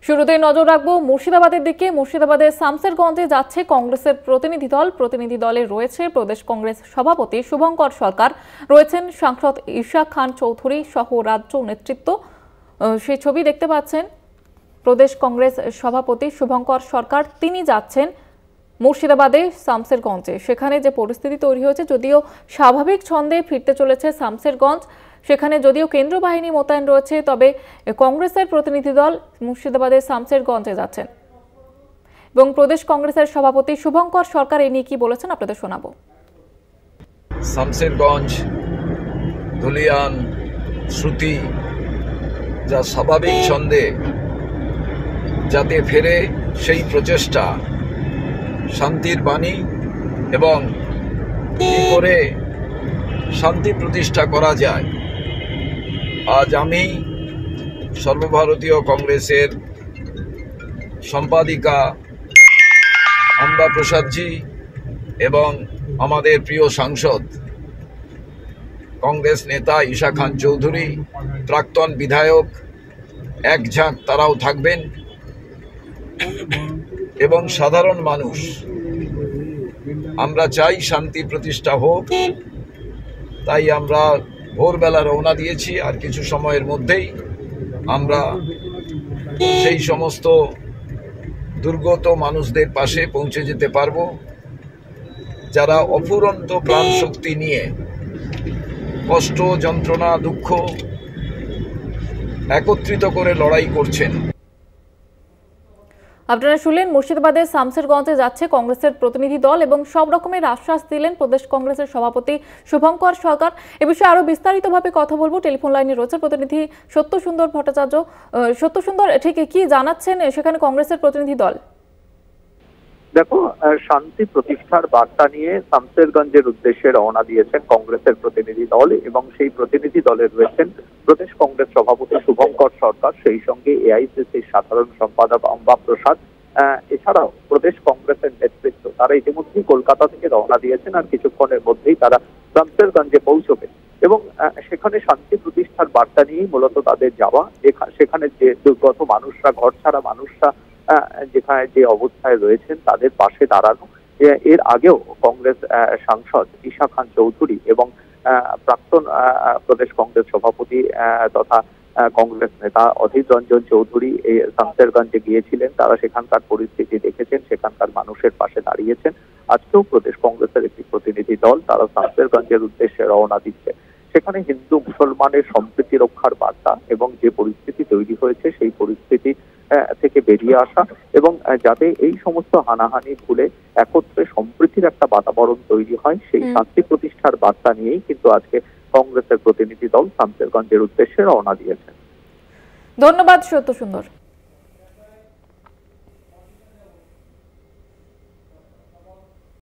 শুরুতেই নজর রাখবো মুর্শিদাবাদের দিকে। মুর্শিদাবাদের শামসেরগঞ্জে যাচ্ছে কংগ্রেসের প্রতিনিধি দল। প্রতিনিধি দলে রয়েছে প্রদেশ কংগ্রেস সভাপতি শুভঙ্কর সরকার, রয়েছেন সাংসদ ঈশা খান চৌধুরী সহ রাজ্য নেতৃত্ব। সেই ছবি দেখতে পাচ্ছেন। প্রদেশ কংগ্রেস সভাপতি শুভঙ্কর সরকার তিনি যাচ্ছেন মুর্শিদাবাদে শামসেরগঞ্জে। সেখানে যে পরিস্থিতি তৈরি হয়েছে, যদিও স্বাভাবিক ছন্দে ফিরতে চলেছে শামসেরগঞ্জ, সেখানে যদিও কেন্দ্রীয় বাহিনী মোতায়েন রয়েছে, তবে কংগ্রেসের প্রতিনিধি দল মুর্শিদাবাদের শামসেরগঞ্জে যাচ্ছেন এবং প্রদেশ কংগ্রেসের সভাপতি শুভঙ্কর সরকার এ নিয়ে কি বলেছেন আপনাদের শোনাবো। শামসেরগঞ্জ, ধুলিয়ান, শ্রুতি যা স্বাভাবিক ছন্দে যাতে ফেরে সেই প্রচেষ্টা, শান্তির বাণী এবং কি করে শান্তি প্রতিষ্ঠা করা যায়। আজ আমি সর্বভারতীয় কংগ্রেসের সম্পাদিকা আম্বা প্রসাদজি এবং আমাদের প্রিয় সাংসদ কংগ্রেস নেতা ঈশা খান চৌধুরী, প্রাক্তন বিধায়ক এক ঝাঁক তারাও থাকবেন এবং সাধারণ মানুষ। আমরা চাই শান্তি প্রতিষ্ঠা হোক, তাই আমরা ভোরবেলা রওনা দিয়েছি। আর কিছু সময়ের মধ্যেই আমরা সেই সমস্ত দুর্গত মানুষদের পাশে পৌঁছে যেতে পারব, যারা অফুরন্ত প্রাণ শক্তি নিয়ে কষ্ট, যন্ত্রণা, দুঃখ একত্রিত করে লড়াই করছেন। আপনারা শুনলেন মুর্শিদাবাদের শামসেরগঞ্জে যাচ্ছে কংগ্রেসের প্রতিনিধি দল এবং সব রকমের আশ্বাস দিলেন প্রদেশ কংগ্রেসের সভাপতি শুভঙ্কর সরকার। এ বিষয়ে আরো বিস্তারিতভাবে কথা বলবো। টেলিফোন লাইনে রয়েছে প্রতিনিধি সত্যসুন্দর ভট্টাচার্য। সত্যসুন্দর, ঠিক কি জানাচ্ছেন সেখানে কংগ্রেসের প্রতিনিধি দল? দেখো, শান্তি প্রতিষ্ঠার বার্তা নিয়ে শামসেরগঞ্জের উদ্দেশ্যে রওনা দিয়েছেন কংগ্রেসের প্রতিনিধি দল এবং সেই প্রতিনিধি দলে রয়েছেন প্রদেশ কংগ্রেস সভাপতি শুভঙ্কর সরকার, সেই সঙ্গে এআইসিসির সাধারণ সম্পাদক আম্বা প্রসাদ, এছাড়াও প্রদেশ কংগ্রেসের নেতৃত্ব। তারা ইতিমধ্যেই কলকাতা থেকে রওনা দিয়েছেন আর কিছুক্ষণের মধ্যেই তারা শামসেরগঞ্জে পৌঁছবে এবং সেখানে শান্তি প্রতিষ্ঠার বার্তা নিয়েই মূলত তাদের যাওয়া। সেখানে যে দুর্গত মানুষরা, ঘর ছাড়া মানুষরা যেখানে যে অবস্থায় রয়েছেন তাদের পাশে দাঁড়ানো। এর আগেও কংগ্রেস সাংসদ ঈশা খান চৌধুরী এবং প্রাক্তন প্রদেশ কংগ্রেস সভাপতি তথা কংগ্রেস নেতা অধীর রঞ্জন চৌধুরী শামসেরগঞ্জে গিয়েছিলেন। তারা সেখানকার পরিস্থিতি দেখেছেন, সেখানকার মানুষের পাশে দাঁড়িয়েছেন। আজকেও প্রদেশ কংগ্রেসের একটি প্রতিনিধি দল তারা শামসেরগঞ্জের উদ্দেশ্যে রওনা দিচ্ছে। সেখানে হিন্দু মুসলমানের সম্প্রীতি রক্ষার বার্তা এবং যে পরিস্থিতি তৈরি হয়েছে সেই পরিস্থিতি থেকে বেরিয়ে আসা এবং যাতে এই সমস্ত হানাহানি ভুলে একত্রে সম্প্রীতির একটা বাতাবরণ তৈরি হয়, সেই শান্তি প্রতিষ্ঠার বার্তা নিয়েই কিন্তু আজকে কংগ্রেসের প্রতিনিধি দল শামসেরগঞ্জের উদ্দেশ্যে রওনা দিয়েছে। ধন্যবাদ সত্যসুন্দর।